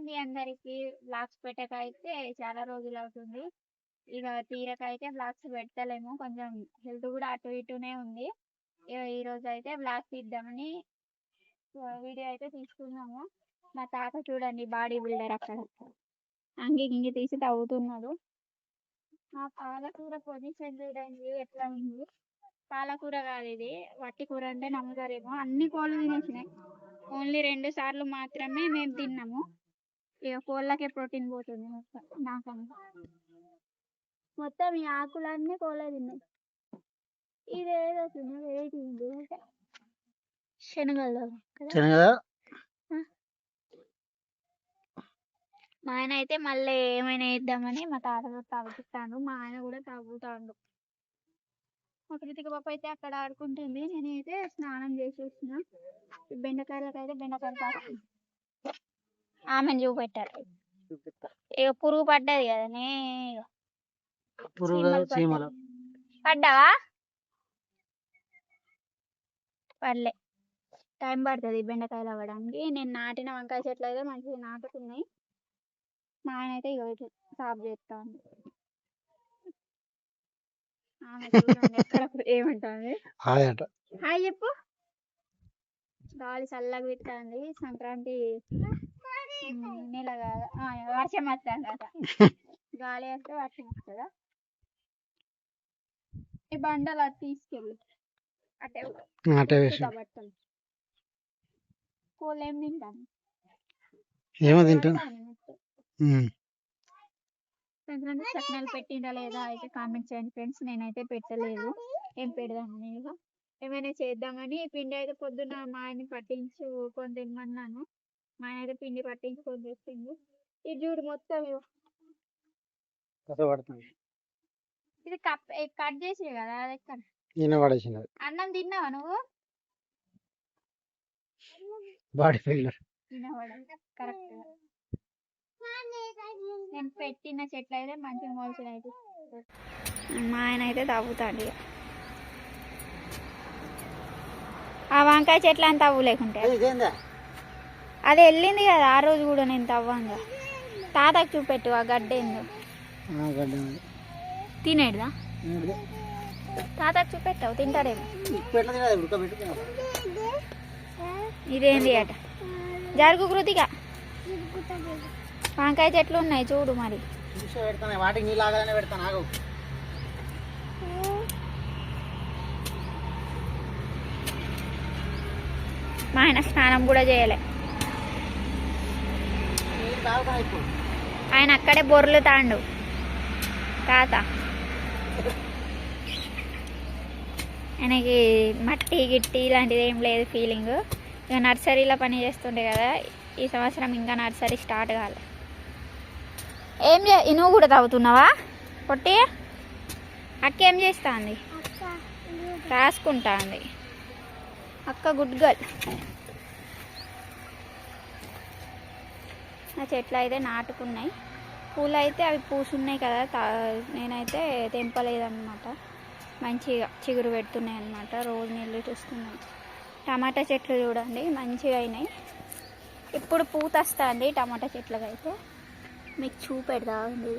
అండి అందరికి బ్లాగ్స్ పెట్టకైతే చాలా రోజులు అవుతుంది. ఇక తీరకైతే బ్లాగ్స్ పెడతలేము, కొంచెం హెల్త్ కూడా అటు ఇటునే ఉంది. ఇక ఈ రోజు అయితే బ్లాగ్ తీద్దామని వీడియో అయితే తీసుకున్నాము. మా తాత చూడండి బాడీ బిల్డర్, అక్కడ అంగి గింగి తీసి తవ్వుతున్నాడు. మా పాలకూర పొజిషన్ చూడండి ఎట్లా ఉంది. పాలకూర కాదు ఇది, వట్టి కూర అంటే నమ్ముతారేమో. అన్ని కోళ్ళు తినేసినాయి, ఓన్లీ 2 సార్లు మాత్రమే మేము తిన్నాము. ఇక కోళ్ళకే ప్రోటీన్ పోతుంది మొత్తం. నాకన్నా మొత్తం ఈ ఆకులన్నీ కోళ్ళే తిన్నాయి. ఇదేదో వెరైటీ ఉంది, శనగలు కదా. మా ఆయన అయితే మళ్ళీ ఏమైనా వేద్దామని మా తాత తాగుతాడు, మా ఆయన కూడా తాగుతాడు. మా కృతిక పాప అయితే అక్కడ ఆడుకుంటుంది, నేనైతే స్నానం చేసేసిన. బెండకాయలకైతే బెండకాయలు ఆమెను చూపెట్టారు. ఇక పురుగు పడ్డది కదా, పడ్డావా? పడలే, టైం పడుతుంది బెండకాయలు అవ్వడానికి. నేను నాటిన వంకాయ చెట్లు అయితే మంచిగా నాటుతున్నాయి. మా ఆయన అయితే ఇక సాఫ్ చేస్తాను. ఏమంటుంది? హాయ్ చెప్పు. గాలి చల్లగా పెట్టండి, సంక్రాంతి నెల కదా, వర్షం వస్తుంది కదా. గాలి వస్తే వర్షం వస్తుందా? ఈ బండలు అటు తీసుకెళ్ళి అటే బట్టలు. కోళ్ళు ఏం తింటాను, ఏమో తింటాను. సంక్రాంతి చట్నాలు పెట్టిండా లేదా అయితే కామెంట్ చేయండి ఫ్రెండ్స్. నేనైతే పెట్టలేదు, ఏం పెడదామని ఇక ఏమైనా చేద్దామని. పిండి అయితే పొద్దున్న మా ఆయన పట్టించుకొని తిమ్మన్నాను. మా ఆయన అయితే పిండి పట్టించుకొని తెచ్చింది. ఇది చూడు మొత్తం ఇది కట్ చేసి కదా. అది ఎక్కడ అన్నం తిన్నావా నువ్వు? కరెక్ట్. నేను పెట్టిన చెట్లు అయితే మంచిగా మోల్చినాయి. మా ఆయన అయితే తవ్వుతాడు. ఆ వంకాయ చెట్లు అని తవ్వు లేకుంటే అది వెళ్ళింది కదా ఆ రోజు కూడా. నేను తవ్వంగా తాతకు చూపెట్టు ఆ గడ్డ ఏందో. తినేడుదా? తాతకు చూపెట్టావు, తింటాడేమో. ఇదేంది అట, జరుగు కృతిగా. వంకాయ చెట్లు ఉన్నాయి చూడు మరి. మా ఆయన స్నానం కూడా చేయలే, ఆయన అక్కడే బొర్రలు తాండు తాత. ఆయనకి మట్టి గిట్టి ఇలాంటిది ఏం లేదు ఫీలింగ్. ఇక నర్సరీలో పని చేస్తుండే కదా, ఈ సంవత్సరం ఇంకా నర్సరీ స్టార్ట్ కాలే. నువ్వు కూడా తాగుతున్నావా పొట్టి? అక్క ఏం చేస్తా ఉంది? రాసుకుంటా ఉంది అక్క. Good girl. నా చెట్లు అయితే నాటుకున్నాయి, పూలు అయితే అవి పూసున్నాయి కదా. నేనైతే తెంపలేదన్నమాట, మంచిగా చిగురు పెడుతున్నాయి అన్నమాట. రోజు నీళ్ళు చూస్తున్నాయి. టమాటా చెట్లు చూడండి మంచిగా అయినాయి. ఇప్పుడు పూత వస్తుంది టమాటా చెట్లకి అయితే. మీకు చూపెడదా ఉంది.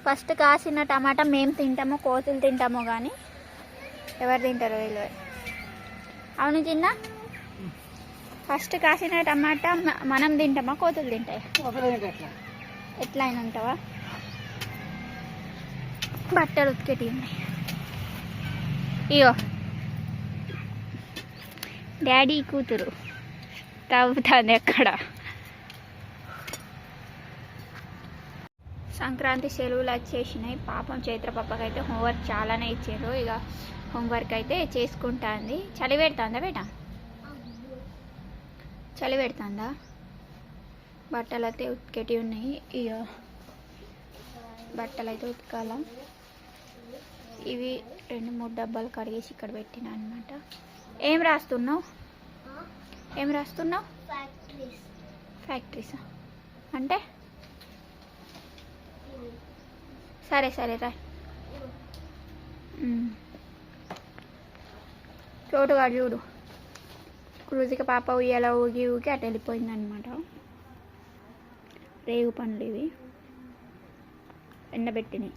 ఫస్ట్ కాసిన టమాటా మేము తింటామో కోతులు తింటామో కానీ ఎవరు తింటారో వీళ్ళు. అవును చిన్న, ఫస్ట్ కాసిన టమాటా మనం తింటామా కోతులు తింటాయి? ఎట్లా అయినా ఉంటావా? బట్టలు ఉతికేటి ఉన్నాయి. ఇయో డాడీ కూతురు తవ్వుతుంది ఎక్కడ. సంక్రాంతి సెలవులు వచ్చేసినాయి. పాపం చైత్ర పాపకి అయితే హోంవర్క్ చాలానే ఇచ్చారు. ఇక హోంవర్క్ అయితే చేసుకుంటుంది. చలి పెడుతుందా బేట? చలి పెడుతుందా? బట్టలు అయితే ఉతికేటి ఉన్నాయి. ఇక బట్టలు అయితే ఉతకాల. ఇవి 2-3 డబ్బాలు కడిగేసి ఇక్కడ పెట్టిన అనమాట. ఏం రాస్తున్నావు? ఏం రాస్తున్నావు? ఫ్యాక్టరీసా అంటే? సరే సరే రా. చోటుగా చూడు, కృతిక పాప ఉయ్యాల ఊగి ఊగి అటు వెళ్ళిపోయిందనమాట. రేగు పండ్లు ఇవి ఎండబెట్టినాయి.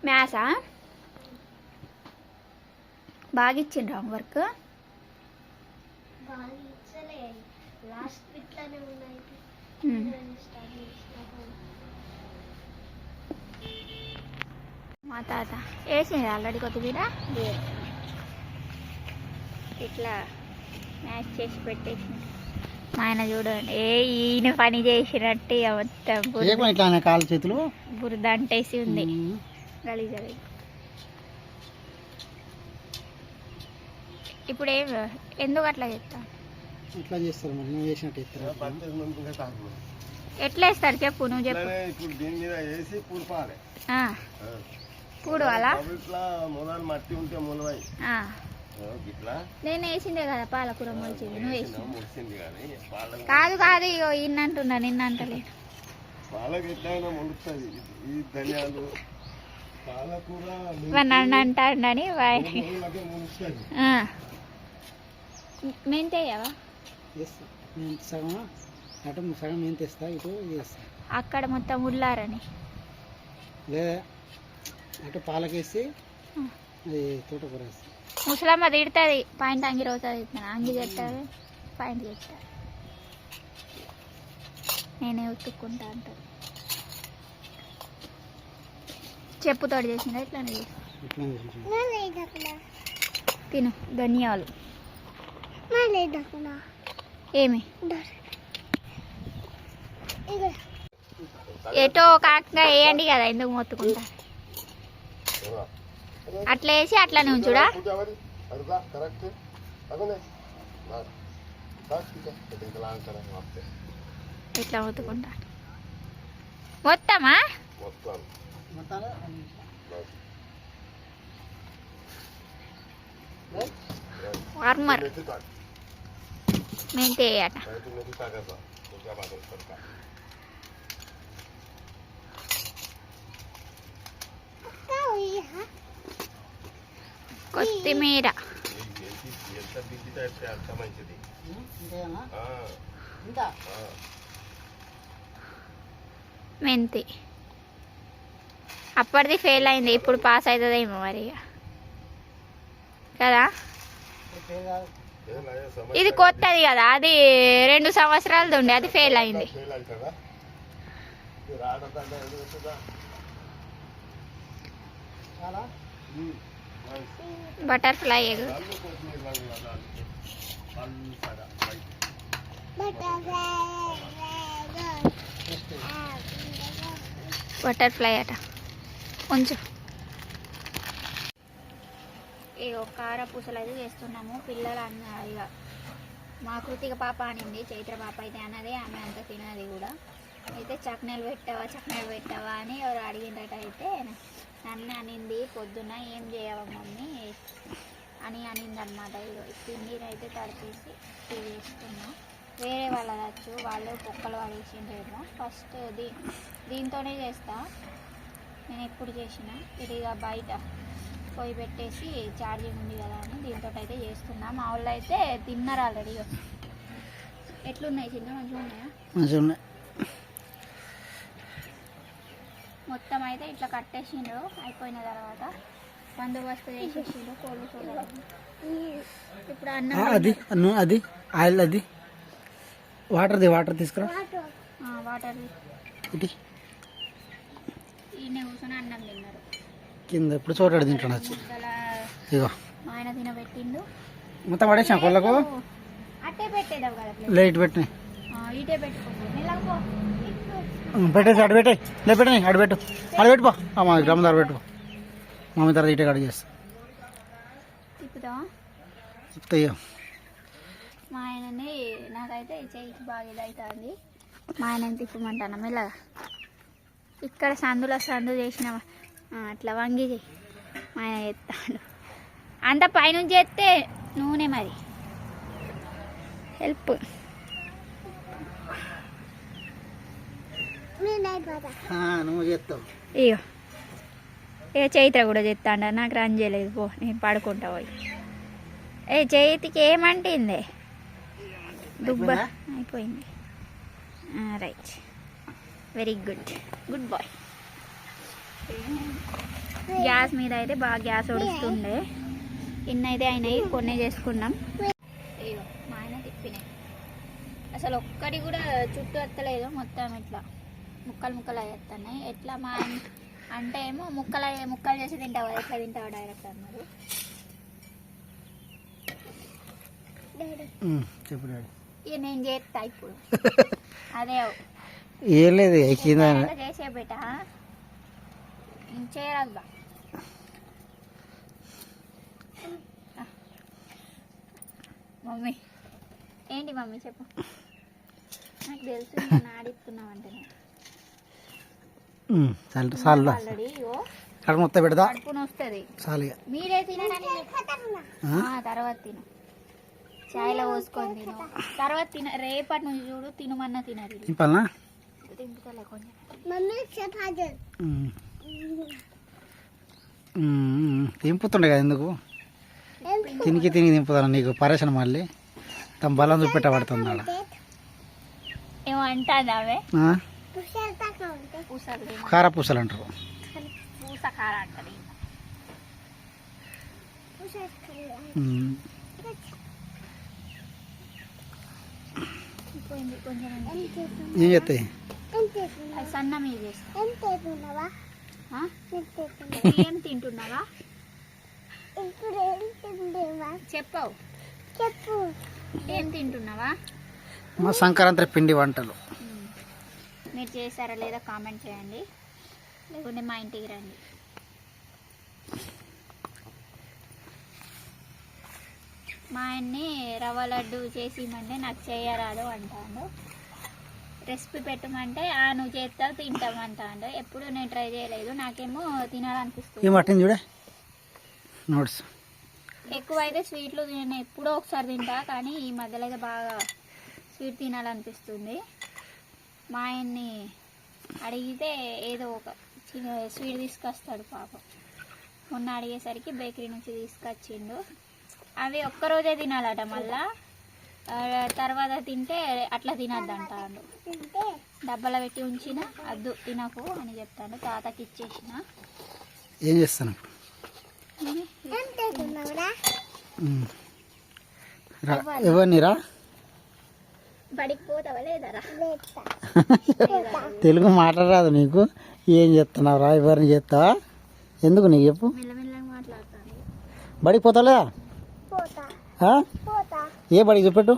మ్యాథ్సా బాగా ఇచ్చిండ్రు వర్క్. మా తాత వేసింది ఆల్రెడీ కొత్తిమీర ఇట్లా మ్యాచ్ చేసి పెట్టేసింది. మా ఆయన చూడండి ఈయన పని చేసినట్టు మొత్తం కాలు చేతులు బురద అంటేసి ఉంది. గలీజ్ ఇప్పుడు ఎందుకు అట్లా చేస్తా? ఇట్లా చేస్తారు మరి నువ్వు చేసినట్టు చేస్తారు. ఎట్లా వేస్తారు చెప్పు, నువ్వు చెప్పు. పూడు అలా మట్టి ఉంటే ములవై నేను వేసిందే కదా పాలకూర మొలిచింది, నువ్వు వేసింది కాదు కాదు. ఇగో ఇన్నంటున్నా నిన్నంటలేదు. పాలకు ఎట్లయినా మొలుస్తుంది. ఈ ధనియాలు పాలకూర నన్ను అంటాడని మెంతేయవా? సగం అటు సగం ఏం తెస్తా ఇటు చేస్తా. అక్కడ మొత్తం ఉల్లారని లేదా అటు పాలకేసి అది తోటకూర వేస్తా. ముసలమ్మ తిడుతుంది, పాయింట్ అంగి రోజు అంగి చెప్తారు, పాయింట్ చెప్తారు, నేనే ఉతుక్కుంటా అంటారు. చెప్పుతోటి చేసిందా ఇట్లానే తిను. ధనియాలు ఏమి ఎటో కాకంగా వేయండి కదా, ఎందుకు మొత్తుకుంటా? అట్లా వేసి అట్లానే ఉంచుడా. ఎట్లా మొత్తుకుంటా మొత్తమా? వార్మర్ మెంతే అట. కొత్తిమీర మెంతి అప్పటిది ఫెయిల్ అయింది, ఇప్పుడు పాస్ అవుతుందేమో మరి కదా. ఇది కొత్తది కదా, అది 2 సంవత్సరాలది ఉండే, అది ఫెయిల్ అయింది. బటర్ఫ్లై ఎగ్ బటర్ఫ్లై అట కొంచెం. ఈ కార పూసలు అయితే చేస్తున్నాము. పిల్లలు అన్న ఇక మా కృతిక పాప అనింది, చైత్ర పాప అయితే అన్నది, ఆమె అంత తినది కూడా. అయితే చక్నాలు పెట్టావా అని ఎవరు అడిగిందట. అయితే నన్ను అనింది, పొద్దున్న ఏం చేయవా మమ్మీ అని అనింది అనమాట. పిండిని అయితే తడిపేసి చేస్తున్నా. వేరే వాళ్ళది వచ్చు, వాళ్ళు పొక్కలు పడేసిండ్రేమో. ఫస్ట్ దీంతోనే చేస్తా నేను ఎప్పుడు చేసిన. ఇది ఇక బయట పొయ్యి పెట్టేసి ఛార్జింగ్ ఉంది కదా అని దీంతో అయితే చేస్తున్నా. మా వాళ్ళు అయితే తిన్నారు ఆల్రెడీ. ఎట్లున్నాయి చిన్న, మంచిగా ఉన్నాయా? మంచిగా ఉన్నాయి. మొత్తం అయితే ఇట్లా కట్టేసిండ్రు. అయిపోయిన తర్వాత బందోబస్తు చేసేసిండ్రు కోళ్ళు చూడాలి. ఇప్పుడు అన్నం అది ఆయిల్, అది వాటర్ తీసుకురా. వాటర్ ఈయన కూర్చొని అన్నం తిన్నారు కింద. ఇప్పుడు చోటాడు తింటున్నాచ్చు. ఇగో మా ఆయన తినబెట్టిండు. మొత్తం పడేసాం కోళ్ళకు. అట్టే పెట్టేదావు కదా, లైట్ పెట్టినాయి. ఇటే పెట్టుకో. పెట్టేసి అటు పెట్టే, లే పెట్టని అటు పెట్టుకో. మా గ్రామం ధర పెట్టుకో. మమ్మీ తర్వాత ఇటే కట్ చేస్తా. చెప్తాయ్యా మా ఆయనని నాకైతే చేయికి బాగా ఇదవుతుంది. మా ఆయన తిప్పమంటాను మెల్లగా. ఇక్కడ సందు చేసిన అట్లా వంగి మా ఆయన చేస్తాడు. అంత పైనుంచి చేస్తే నూనె మరి హెల్ప్. నువ్వు చేస్తావు. ఇక చైత్ర కూడా చెప్తాండ, నాకు రన్ చేయలేదు, పో నేను పడుకుంటా పోయి. ఏ చేతికి ఏమంటింది? దుబ్బ అయిపోయింది. Right, very good, good boy. Gas మీద అయితే బాగా గ్యాస్ వడుస్తుండే. ఇన్ని అయితే అయినాయి, కొన్నే చేసుకున్నాం. అయ్యో మా ఆయన తిప్పినాయి. అసలు ఒక్కటి కూడా చుట్టూ ఎత్తలేదు, మొత్తం ఇట్లా ముక్కలు ముక్కలు అయ్యేస్తున్నాయి. ఎట్లా మా అంటే ఏమో ముక్కలు చేసి తింటావా, ఎట్లా తింటావా డైరెక్ట్ అన్నారు. చెప్పు డాడీ. ఇక నేను చేస్తా ఇప్పుడు. అదే ఏం లేదు చేసే బిడ్డ చేయరాదు బా. మమ్మీ ఏంటి మమ్మీ చెప్పు. నాకు తెలుసు నేను ఆడిస్తున్నావు అంటే ఆల్రెడీ కడుపు మొత్తం పెడదా కడుపుని వస్తుంది. చాలుగా మీరే తినడానికి తర్వాత తిను, చాయ్లో పోసుకొని తిను, తర్వాత తిన. రేపటి నుంచి చూడు తినమన్నా తినరు. తింపాలనా? తింపుతలే కొంచెం. తింపుతుండే కదా ఎందుకు తినికి దింపుతాను నీకు పరేషన్ మళ్ళీ తమ బలం చూపెట్టబడుతుంది ఆడ. ఏమో అంటాది ఆమె. కార పూసలు అంటారు. పూస కార అంటది. ఏం చేస్తాయి? సన్న మీద చేస్తా. ఏం తింటున్నావా చెప్పవు? చెప్పు, ఏం తింటున్నావా? మా సంక్రాంతి పిండి వంటలు మీరు చేశారా లేదా కామెంట్ చేయండి, లేకుంటే మా ఇంటికి రండి. మా ఆయన్ని రవ్వ లడ్డు చేసి ఇమ్మంటే నాకు చేయరాదు అంటాడు. రెసిపీ పెట్టమంటే నువ్వు చేస్తావు తింటావు అంటాడు. ఎప్పుడు నేను ట్రై చేయలేదు, నాకేమో తినాలనిపిస్తుంది. చూడే నోట్స్ ఎక్కువైతే స్వీట్లు నేను ఎప్పుడో ఒకసారి తింటా, కానీ ఈ మధ్యలో అయితే బాగా స్వీట్ తినాలనిపిస్తుంది. మా ఆయన్ని అడిగితే ఏదో ఒక స్వీట్ తీసుకొస్తాడు పాపం. మొన్న అడిగేసరికి బేకరీ నుంచి తీసుకొచ్చిండు. అవి ఒక్కరోజే తినాలట, మళ్ళా తర్వాత తింటే అట్లా తినద్దంటాడు. డబ్బాలో పెట్టి ఉంచిన అద్దు తినకు అని చెప్తాడు. తాతకి ఇచ్చేసిన. ఏం చేస్తాను ఎవరిని రా బడికి పోతావా లేదరా? తెలుగు మాట్లాడరాదు నీకు? ఏం చెప్తున్నావు రా? ఎవరిని చేస్తావా? ఎందుకు నీకు చెప్పు. మెల్లమెల్లగా మాట్లాడతాను. బడికి పోతావులే? ఏ బడికి చెప్పట్టు?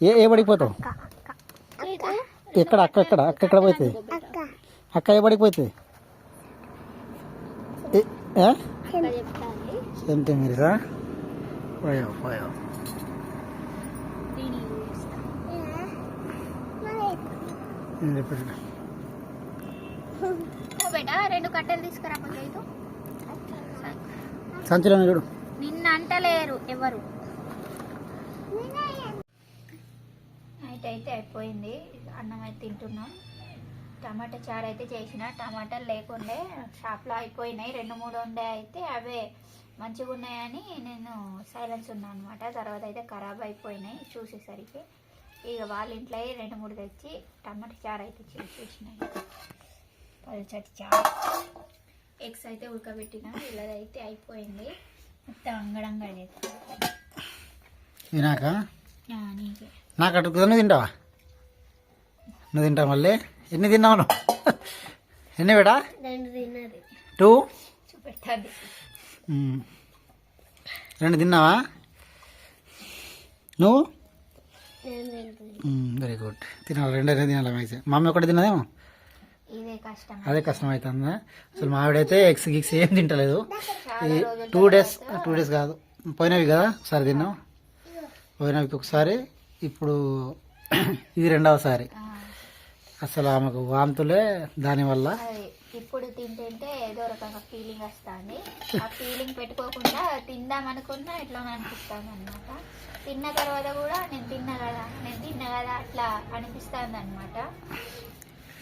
ఏ బడికి పోతావు? ఎక్కడ అక్క ఎక్కడ పోతుంది? అక్క ఏ బడికి పోతుంది? ఏంటి మీరురా? పోయా బేటా 2 కట్టెలు తీసుకురా. సంచులో చూడు. నిన్న అంటలేరు ఎవరు. నైట్ అయితే అయిపోయింది, అన్నం అయితే తింటున్నాం. టమాటా చారు అయితే చేసిన. టమాటాలు లేకుండే షాప్లో అయిపోయినాయి. 2-3 ఉండే అయితే అవే మంచిగా ఉన్నాయని నేను సైలెన్స్ ఉన్నాను అనమాట. తర్వాత అయితే ఖరాబ్ అయిపోయినాయి చూసేసరికి. ఇక వాళ్ళ ఇంట్లో 2-3 తెచ్చి టమాటా చారు అయితే చేసేసినాయి. పల్చటి చారు. ఎగ్స్ అయితే ఉడకబెట్టిన. ఇలాగైతే అయిపోయింది. మొత్తం అంగడంగా చేస్తాను. నీకే నాకు అడుగుతా. నువ్వు తింటావా? నువ్వు తింటావు మళ్ళీ? ఎన్ని తిన్నావు నువ్వు? ఎన్ని బేటా? 2 చూపెట్టాలి. 2 తిన్నావా నువ్వు? Very good. తినాలి, 2 తినాలి. మ్యాక్సిమం మమ్మీ ఒకటి తిన్నదేమో. అదే కష్టం అవుతుందా? అసలు మావిడైతే ఎగ్స్ గిక్స్ ఏం తింటలేదు. 2 డేస్ కాదు, పోయినవి కదా ఒకసారి తిన్నాం. పోయినవి ఒకసారి, ఇప్పుడు ఇది 2వసారి. అసలు ఆమెకు వాంతులే దానివల్ల. ఇప్పుడు తింటుంటే ఏదో రకంగా ఫీలింగ్ వస్తుంది. ఆ ఫీలింగ్ పెట్టుకోకుండా తిందాం అనుకున్నా ఇట్లా అనిపిస్తుంది అనమాట. తిన్న తర్వాత కూడా నేను తిన్నా కదా అట్లా అనిపిస్తుంది అనమాట.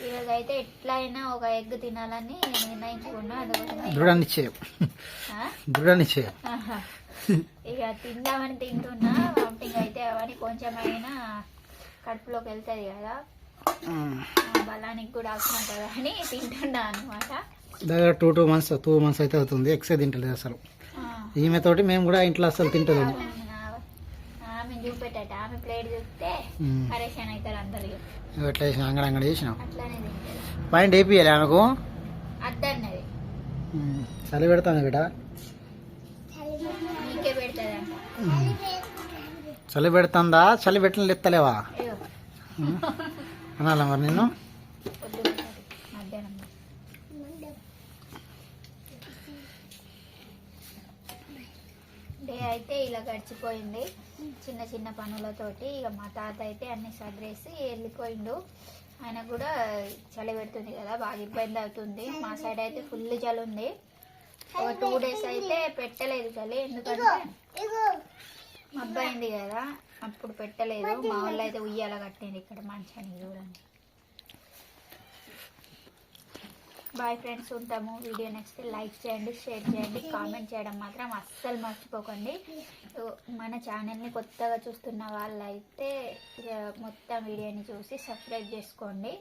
ఈరోజు అయితే ఎట్లయినా ఒక ఎగ్ తినాలని నిర్ణయించుకున్నా. అందుకోసం దృఢనిశ్చయం. ఇక తిందామని తింటున్నా. వామిటింగ్ అయితే అవన్నీ కొంచెమైనా కడుపులోకి వెళ్తుంది కదా, బలానికి కూడా అవసరం కదా అని తింటున్నా అనమాట. దగ్గర 2 months అయితే అవుతుంది. ఎక్సే తింటలేదు అసలు. ఈమె తోటి మేము కూడా ఇంట్లో అసలు తింటలేదు. ఆమె చూపెట్టట, ఆమె ప్లేట్ చూస్తే పరేషాన్ అవుతారు అందరు. ఎట్లా చేసినా అంగడి చేసినాం. అట్లానే తింటారు. పాయింట్ వేపియాలి ఆమెకు. అద్దన్నది చలి పెడతాను బిడ్డ. నీకే పెడతాదంట. చలి పెడుతుందా? చలి పెట్టిన ఎత్తలేవా అనాల మరి నిన్ను. మధ్యాహ్నం డే అయితే ఇలా గడిచిపోయింది చిన్న చిన్న పనులతోటి. ఇక మా తాత అయితే అన్ని సర్దేసి వెళ్ళిపోయిండు. ఆయన కూడా చలి పెడుతుంది కదా, బాగా ఇబ్బంది అవుతుంది. మా సైడ్ అయితే ఫుల్ చలి ఉంది. ఒక 2 days అయితే పెట్టలేదు చలి, ఎందుకంటే అబ్బాయింది కదా అప్పుడు పెట్టలేదు. మా వాళ్ళు అయితే ఉయ్యాల కట్టింది ఇక్కడ మంచానికి చూడండి. బాయ్ ఫ్రెండ్స్, ఉంటాము. వీడియో నెక్స్ట్ లైక్ చేయండి, షేర్ చేయండి, కామెంట్ చేయడం మాత్రం అస్సలు మర్చిపోకండి. మన ఛానల్ని కొత్తగా చూస్తున్న వాళ్ళైతే మొత్తం వీడియోని చూసి సబ్స్క్రైబ్ చేసుకోండి.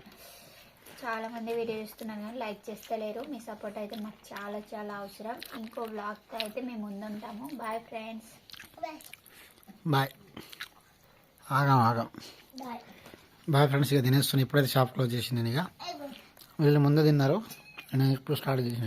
చాలామంది వీడియో చూస్తున్నారు కానీ లైక్ చేస్తలేరు. మీ సపోర్ట్ అయితే మాకు చాలా చాలా అవసరం. ఇంకో వ్లాగ్తో అయితే మేము ముందుంటాము. Bye friends. బాయ్. ఆగం బాయ్ ఫ్రెండ్స్. ఇక తినేస్తున్నాను. ఇప్పుడైతే షాప్ క్లోజ్ చేసింది. ఇక వీళ్ళు ముందు తిన్నారు, నేను ఇప్పుడు స్టార్ట్ చేసిన.